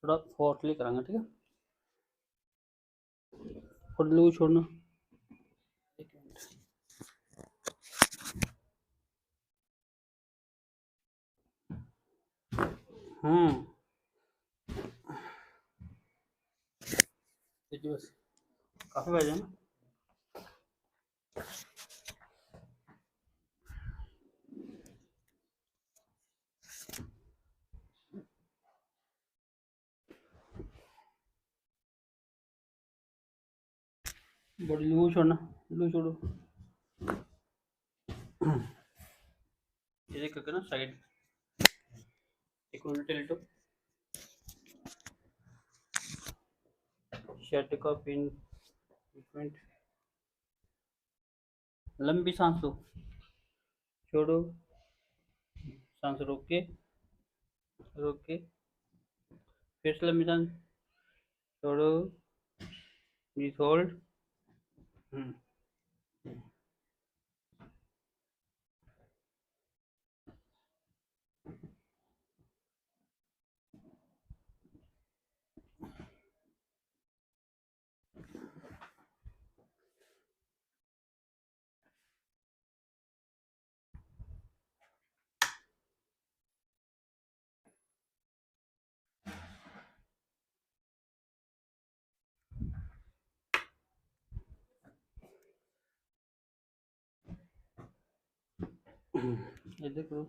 थोड़ा फोर्सली करांगा, ठीक है। और लू छोड़ना। एक मिनट। हम्म, देखिए बस काफी बजे ना। बड़ी लू छोड़ना, लू छोड़ो। ये करके ना साइड, एक मिनट टिल्टो। शर्ट का पिन, एक मिनट। लंबी सांस लो, छोड़ो, सांस रोक के, रोक के, फिर से लंबी सांस, छोड़ो, ब्रीथ होल्ड। ये देखो,